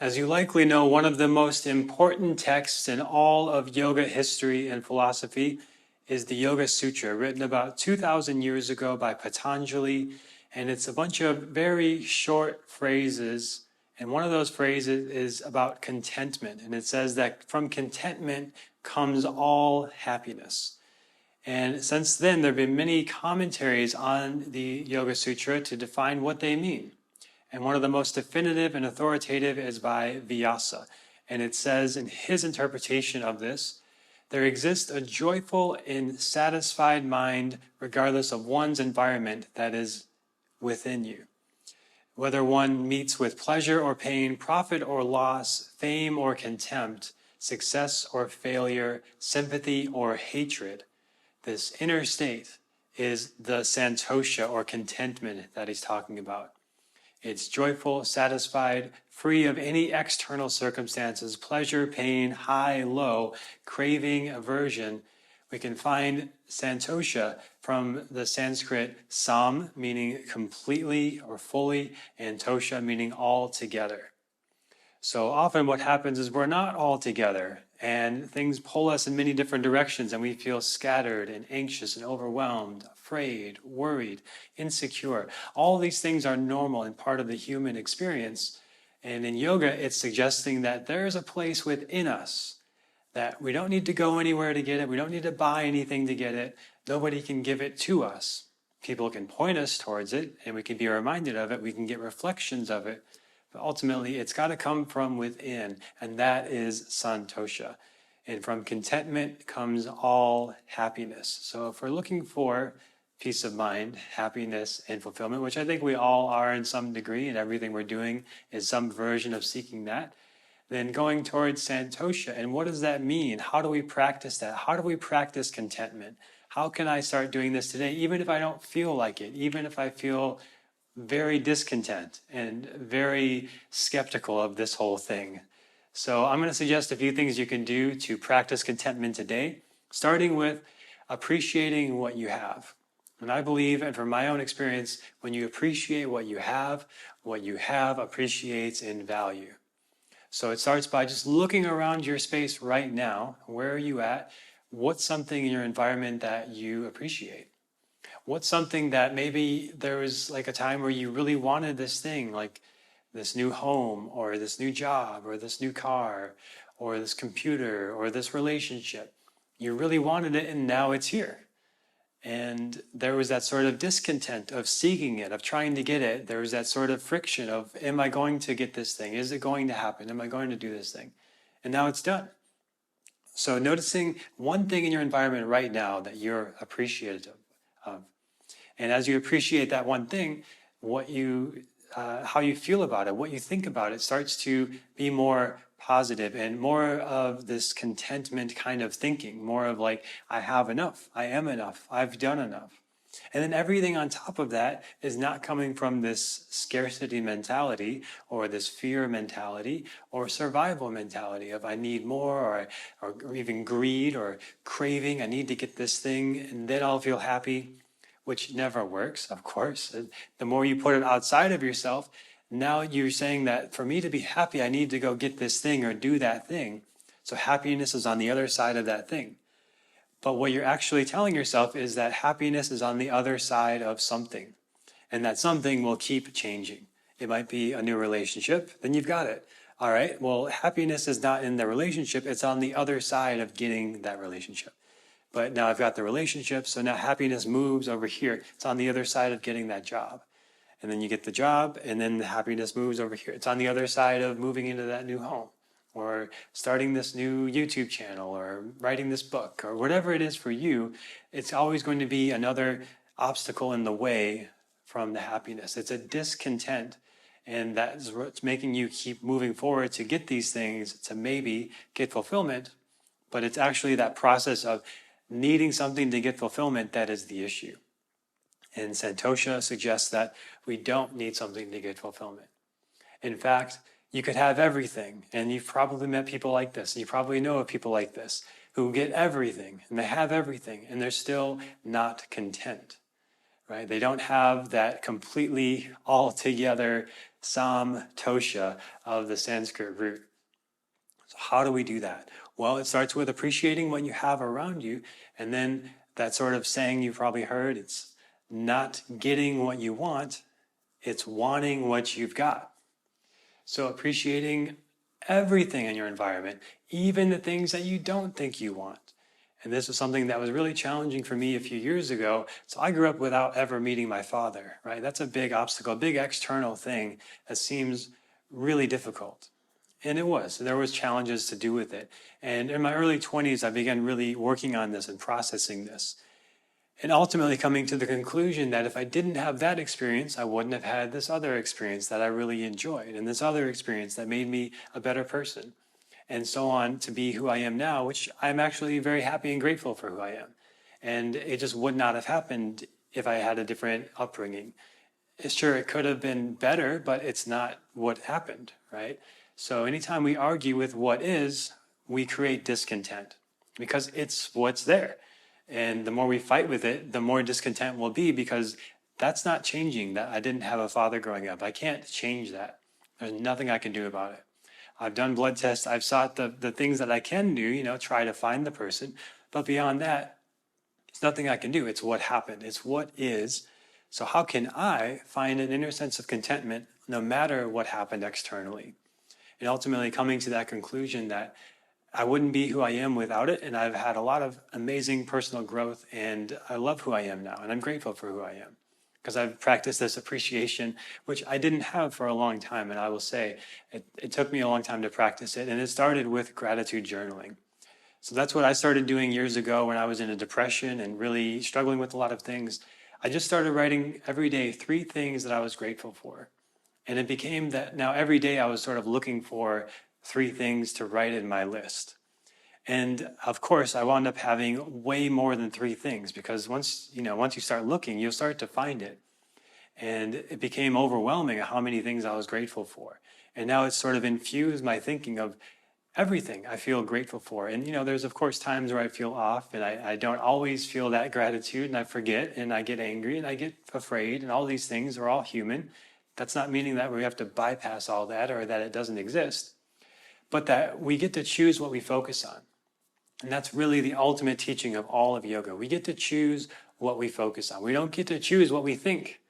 As you likely know, one of the most important texts in all of yoga history and philosophy is the Yoga Sutra, written about 2,000 years ago by Patanjali. And it's a bunch of very short phrases. And one of those phrases is about contentment. And it says that from contentment comes all happiness. And since then, there have been many commentaries on the Yoga Sutra to define what they mean. And one of the most definitive and authoritative is by Vyasa. And it says in his interpretation of this, there exists a joyful and satisfied mind regardless of one's environment that is within you. Whether one meets with pleasure or pain, profit or loss, fame or contempt, success or failure, sympathy or hatred, this inner state is the Santosha or contentment that he's talking about. It's joyful, satisfied, free of any external circumstances, pleasure, pain, high, low, craving, aversion. We can find Santosha from the Sanskrit sam, meaning completely or fully, and tosha, meaning all together. So often what happens is we're not all together, and things pull us in many different directions, and we feel scattered and anxious and overwhelmed, afraid, worried, insecure. All these things are normal and part of the human experience. And in yoga, it's suggesting that there's a place within us that we don't need to go anywhere to get it. We don't need to buy anything to get it. Nobody can give it to us. People can point us towards it, and we can be reminded of it. We can get reflections of it. But ultimately, it's got to come from within, and that is Santosha. And from contentment comes all happiness. So if we're looking for peace of mind, happiness, and fulfillment, which I think we all are in some degree, and everything we're doing is some version of seeking that, then going towards Santosha. And what does that mean? How do we practice that? How do we practice contentment? How can I start doing this today, even if I don't feel like it, even if I feel very discontent and very skeptical of this whole thing? So I'm going to suggest a few things you can do to practice contentment today, starting with appreciating what you have. And I believe, and from my own experience, when you appreciate what you have appreciates in value. So it starts by just looking around your space right now. Where are you at? What's something in your environment that you appreciate? What's something that maybe there was like a time where you really wanted this thing, like this new home or this new job or this new car or this computer or this relationship. You really wanted it and now it's here. And there was that sort of discontent of seeking it, of trying to get it. There was that sort of friction of, am I going to get this thing? Is it going to happen? Am I going to do this thing? And now it's done. So noticing one thing in your environment right now that you're appreciative of. And as you appreciate that one thing, how you feel about it, what you think about it starts to be more positive and more of this contentment kind of thinking, more of like, I have enough, I am enough, I've done enough. And then everything on top of that is not coming from this scarcity mentality or this fear mentality or survival mentality of I need more or even greed or craving, I need to get this thing and then I'll feel happy, which never works, of course. The more you put it outside of yourself, now you're saying that for me to be happy, I need to go get this thing or do that thing. So happiness is on the other side of that thing. But what you're actually telling yourself is that happiness is on the other side of something. And that something will keep changing. It might be a new relationship, then you've got it. All right, well, happiness is not in the relationship, it's on the other side of getting that relationship. But now I've got the relationship, so now happiness moves over here. It's on the other side of getting that job. And then you get the job, and then the happiness moves over here. It's on the other side of moving into that new home, or starting this new YouTube channel, or writing this book, or whatever it is for you. It's always going to be another obstacle in the way from the happiness. It's a discontent, and that's what's making you keep moving forward to get these things, to maybe get fulfillment. But it's actually that process of needing something to get fulfillment that is the issue. And Santosha suggests that we don't need something to get fulfillment. In fact, you could have everything, and you've probably met people like this, and you probably know of people like this, who get everything, and they have everything, and they're still not content, right? They don't have that completely all-together Santosha of the Sanskrit root. So how do we do that? Well, it starts with appreciating what you have around you, and then that sort of saying you've probably heard, it's not getting what you want, it's wanting what you've got. So appreciating everything in your environment, even the things that you don't think you want. And this was something that was really challenging for me a few years ago. So I grew up without ever meeting my father, right? That's a big obstacle, a big external thing that seems really difficult. And it was. There was challenges to do with it. And in my early 20s, I began really working on this and processing this. And ultimately coming to the conclusion that if I didn't have that experience, I wouldn't have had this other experience that I really enjoyed, and this other experience that made me a better person, and so on to be who I am now, which I'm actually very happy and grateful for who I am. And it just would not have happened if I had a different upbringing. Sure, it could have been better, but it's not what happened, right? So anytime we argue with what is, we create discontent because it's what's there. And the more we fight with it, the more discontent we'll be because that's not changing. That I didn't have a father growing up. I can't change that. There's nothing I can do about it. I've done blood tests. I've sought the things that I can do, try to find the person. But beyond that, there's nothing I can do. It's what happened. It's what is. So how can I find an inner sense of contentment no matter what happened externally? And ultimately coming to that conclusion that I wouldn't be who I am without it. And I've had a lot of amazing personal growth and I love who I am now. And I'm grateful for who I am because I've practiced this appreciation, which I didn't have for a long time. And I will say it took me a long time to practice it. And it started with gratitude journaling. So that's what I started doing years ago when I was in a depression and really struggling with a lot of things. I just started writing every day 3 things that I was grateful for. And it became that now every day I was sort of looking for 3 things to write in my list. And of course, I wound up having way more than 3 things because once you start looking, you'll start to find it. And it became overwhelming how many things I was grateful for. And now it's sort of infused my thinking of everything I feel grateful for. And, there's of course times where I feel off and I don't always feel that gratitude and I forget and I get angry and I get afraid and all these things are all human. That's not meaning that we have to bypass all that or that it doesn't exist. But that we get to choose what we focus on. And that's really the ultimate teaching of all of yoga. We get to choose what we focus on. We don't get to choose what we think,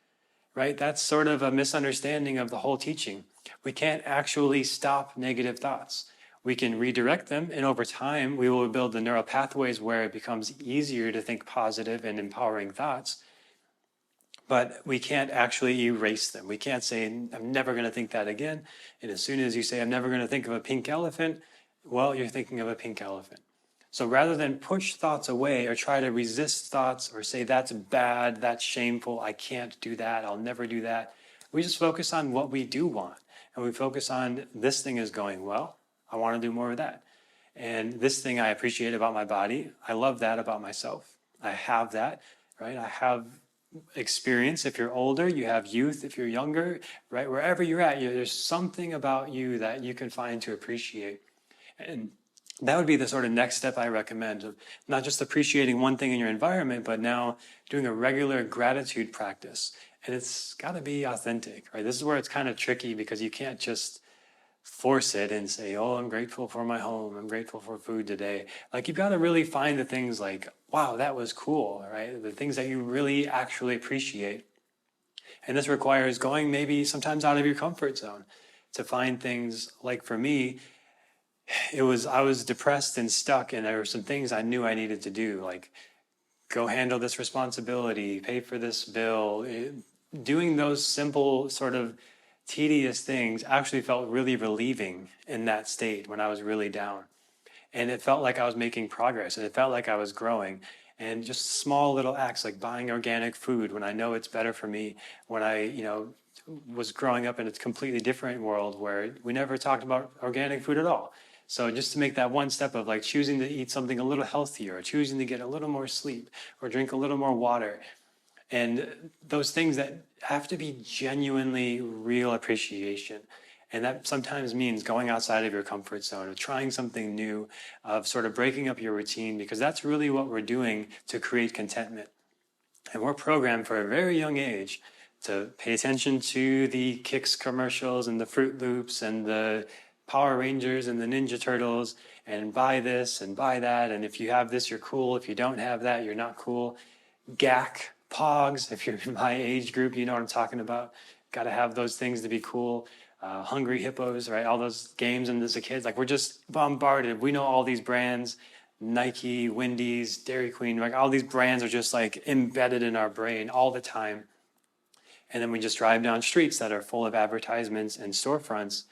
right? That's sort of a misunderstanding of the whole teaching. We can't actually stop negative thoughts. We can redirect them, and over time, we will build the neural pathways where it becomes easier to think positive and empowering thoughts. But we can't actually erase them. We can't say, I'm never going to think that again. And as soon as you say, I'm never going to think of a pink elephant, well, you're thinking of a pink elephant. So rather than push thoughts away or try to resist thoughts or say, that's bad, that's shameful, I can't do that, I'll never do that, we just focus on what we do want. And we focus on this thing is going well, I want to do more of that. And this thing I appreciate about my body, I love that about myself. I have that, right? I have experience. If you're older, you have youth. If you're younger, right? Wherever you're at, there's something about you that you can find to appreciate. And that would be the sort of next step I recommend of not just appreciating one thing in your environment, but now doing a regular gratitude practice. And it's got to be authentic, right? This is where it's kind of tricky because you can't just force it and say, oh, I'm grateful for my home. I'm grateful for food today. Like you've got to really find the things like, wow, that was cool, right? The things that you really actually appreciate. And this requires going maybe sometimes out of your comfort zone to find things like for me, I was depressed and stuck and there were some things I knew I needed to do, like go handle this responsibility, pay for this bill. Doing those simple sort of tedious things actually felt really relieving in that state when I was really down. And it felt like I was making progress and it felt like I was growing. And just small little acts like buying organic food when I know it's better for me, when I, was growing up in a completely different world where we never talked about organic food at all. So just to make that one step of like choosing to eat something a little healthier, or choosing to get a little more sleep, or drink a little more water, and those things that have to be genuinely real appreciation. And that sometimes means going outside of your comfort zone, of trying something new, of sort of breaking up your routine, because that's really what we're doing to create contentment. And we're programmed for a very young age to pay attention to the Kix commercials and the Fruit Loops and the Power Rangers and the Ninja Turtles, and buy this and buy that. And if you have this, you're cool. If you don't have that, you're not cool. GAC, Pogs, if you're in my age group, you know what I'm talking about. Got to have those things to be cool. Hungry Hippos, right? All those games, and as a kid, like we're just bombarded. We know all these brands, Nike, Wendy's, Dairy Queen, like all these brands are just like embedded in our brain all the time. And then we just drive down streets that are full of advertisements and storefronts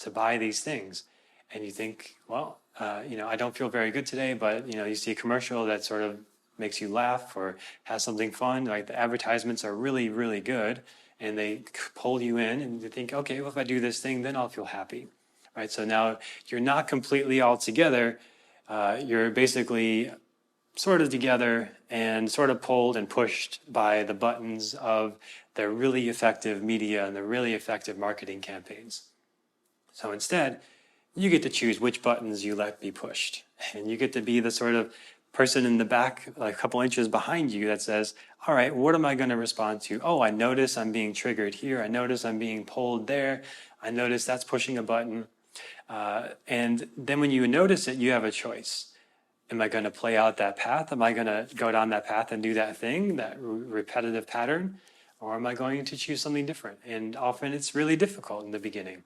to buy these things. And you think, well, I don't feel very good today, but you see a commercial that sort of makes you laugh or has something fun. Like the advertisements are really, really good, and they pull you in, and you think, okay, well, if I do this thing, then I'll feel happy, right? So now you're not completely all together. You're basically sort of together and sort of pulled and pushed by the buttons of their really effective media and the really effective marketing campaigns. So instead, you get to choose which buttons you let be pushed. And you get to be the sort of person in the back, like a couple inches behind you, that says, all right, what am I going to respond to? Oh, I notice I'm being triggered here. I notice I'm being pulled there. I notice that's pushing a button. And then when you notice it, you have a choice. Am I going to play out that path? Am I going to go down that path and do that thing, that repetitive pattern? Or am I going to choose something different? And often it's really difficult in the beginning.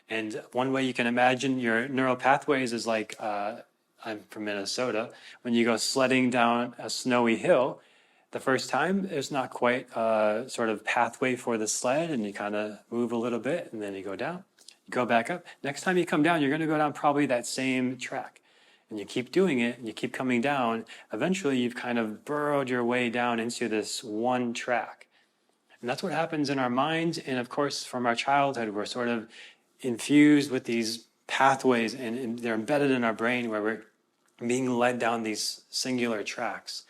And one way you can imagine your neural pathways is like, I'm from Minnesota, when you go sledding down a snowy hill, the first time there's not quite a sort of pathway for the sled, and you kind of move a little bit, and then you go down, you go back up. Next time you come down, you're going to go down probably that same track. And you keep doing it, and you keep coming down. Eventually, you've kind of burrowed your way down into this one track. And that's what happens in our minds. And of course, from our childhood, we're sort of infused with these pathways, and they're embedded in our brain where we're being led down these singular tracks.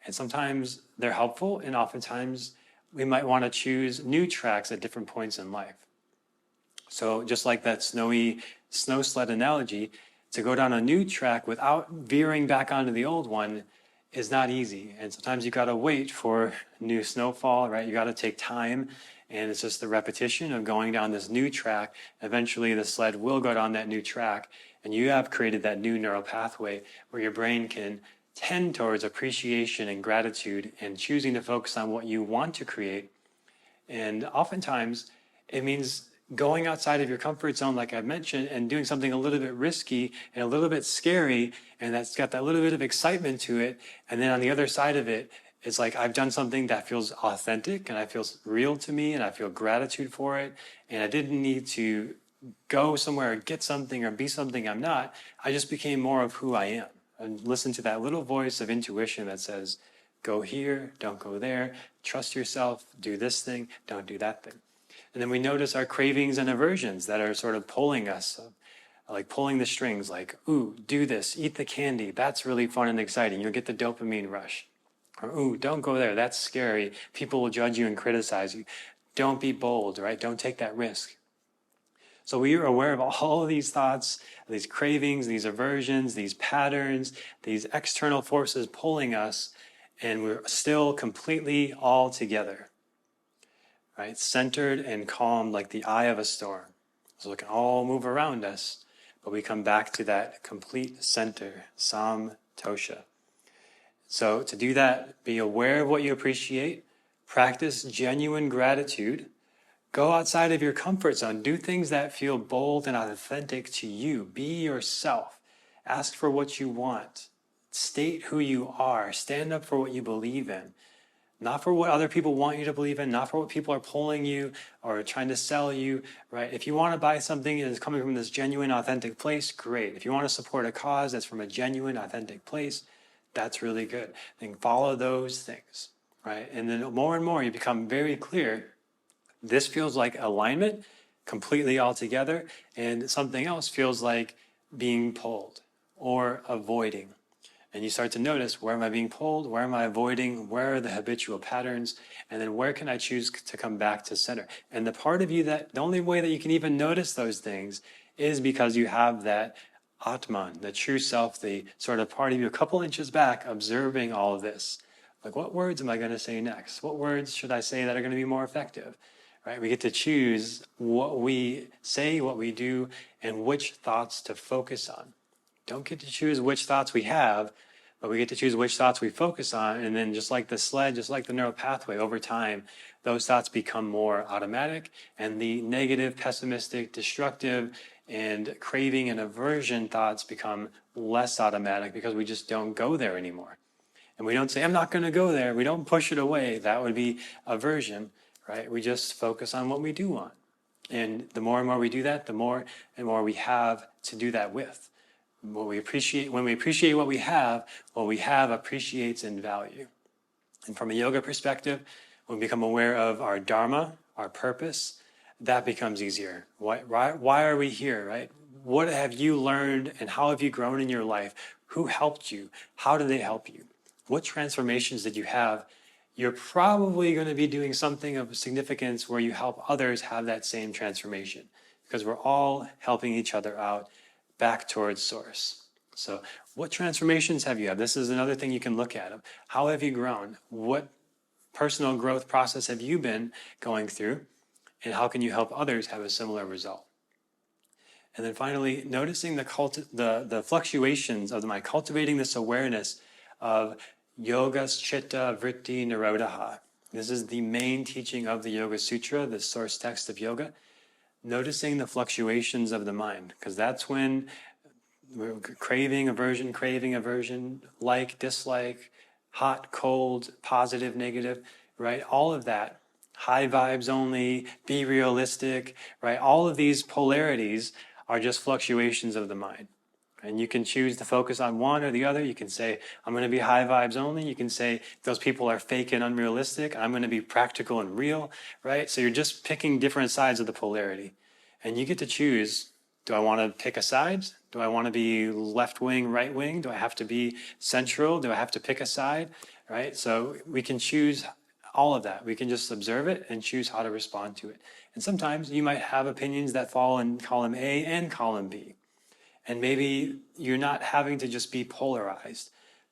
And sometimes they're helpful, and oftentimes we might want to choose new tracks at different points in life. So just like that snowy snow sled analogy, to go down a new track without veering back onto the old one is not easy. And sometimes you got to wait for new snowfall, right? You got to take time. And it's just the repetition of going down this new track. Eventually the sled will go down that new track, and you have created that new neural pathway where your brain can tend towards appreciation and gratitude and choosing to focus on what you want to create. And oftentimes it means going outside of your comfort zone, like I mentioned, and doing something a little bit risky and a little bit scary, and that's got that little bit of excitement to it. And then on the other side of it, it's like I've done something that feels authentic and I feels real to me, and I feel gratitude for it. And I didn't need to go somewhere or get something or be something I'm not. I just became more of who I am, and listen to that little voice of intuition that says, go here, don't go there, trust yourself, do this thing, don't do that thing. And then we notice our cravings and aversions that are sort of pulling us, like pulling the strings, like, ooh, do this, eat the candy, that's really fun and exciting, you'll get the dopamine rush. Or, ooh, don't go there, that's scary, people will judge you and criticize you. Don't be bold, right? Don't take that risk. So we are aware of all of these thoughts, these cravings, these aversions, these patterns, these external forces pulling us, and we're still completely all together, right? Centered and calm like the eye of a storm. So it can all move around us, but we come back to that complete center, Santosha. So to do that, be aware of what you appreciate, practice genuine gratitude, go outside of your comfort zone, do things that feel bold and authentic to you, be yourself, ask for what you want, state who you are, stand up for what you believe in, not for what other people want you to believe in, not for what people are pulling you or trying to sell you, right? If you want to buy something that is coming from this genuine, authentic place, great. If you want to support a cause that's from a genuine, authentic place, that's really good. Then follow those things, right? And then more and more you become very clear. This feels like alignment, completely all together, and something else feels like being pulled or avoiding. And you start to notice, where am I being pulled? Where am I avoiding? Where are the habitual patterns? And then where can I choose to come back to center? And the part of you that, the only way that you can even notice those things is because you have that Atman, the true self, the sort of part of you a couple inches back, observing all of this, Like, what words am I going to say next? What words should I say that are going to be more effective? Right? We get to choose what we say, what we do, and which thoughts to focus on. Don't get to choose which thoughts we have, but we get to choose which thoughts we focus on. And then just like the sled, just like the neural pathway, over time, those thoughts become more automatic, and the negative, pessimistic, destructive, and craving and aversion thoughts become less automatic because we just don't go there anymore. And we don't say, I'm not going to go there. We don't push it away. That would be aversion, right? We just focus on what we do want. And the more and more we do that, the more and more we have to do that with. When we appreciate what we have appreciates in value. And from a yoga perspective, when we become aware of our dharma, our purpose, that becomes easier. Why are we here, right? What have you learned and how have you grown in your life? Who helped you? How did they help you? What transformations did you have? You're probably going to be doing something of significance where you help others have that same transformation, because we're all helping each other out back towards source. So what transformations have you had? This is another thing you can look at. How have you grown? What personal growth process have you been going through? And how can you help others have a similar result? And then finally, noticing the fluctuations of the mind, cultivating this awareness of Yoga Chitta Vritti Nirodha. This is the main teaching of the Yoga Sutra, the source text of yoga. Noticing the fluctuations of the mind, because that's when we're craving, aversion, like, dislike, hot, cold, positive, negative, right? All of that, high vibes only, be realistic, right? All of these polarities are just fluctuations of the mind. And you can choose to focus on one or the other. You can say, I'm going to be high vibes only. You can say, those people are fake and unrealistic. I'm going to be practical and real, right? So you're just picking different sides of the polarity. And you get to choose, do I want to pick a side? Do I want to be left wing, right wing? Do I have to be central? Do I have to pick a side, right? So we can choose all of that. We can just observe it and choose how to respond to it. And sometimes you might have opinions that fall in column A and column B. And maybe you're not having to just be polarized,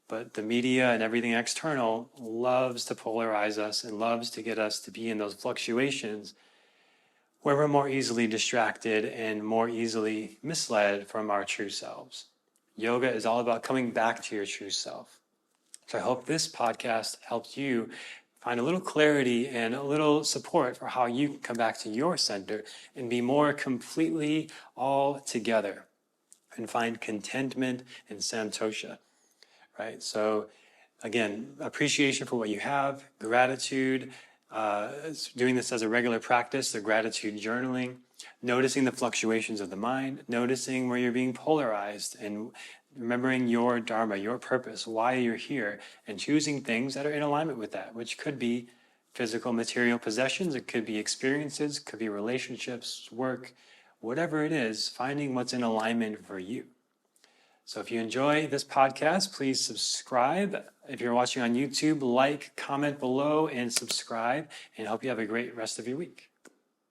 but the media and everything external loves to polarize us and loves to get us to be in those fluctuations where we're more easily distracted and more easily misled from our true selves. Yoga is all about coming back to your true self. So I hope this podcast helped you find a little clarity and a little support for how you can come back to your center and be more completely all together and find contentment and Santosha, right? So again, appreciation for what you have, gratitude, doing this as a regular practice, the gratitude journaling, noticing the fluctuations of the mind, noticing where you're being polarized, and remembering your dharma, your purpose, why you're here, and choosing things that are in alignment with that, which could be physical material possessions, it could be experiences, it could be relationships, work, whatever it is, finding what's in alignment for you. So if you enjoy this podcast, please subscribe. If you're watching on YouTube, like, comment below, and subscribe. And I hope you have a great rest of your week.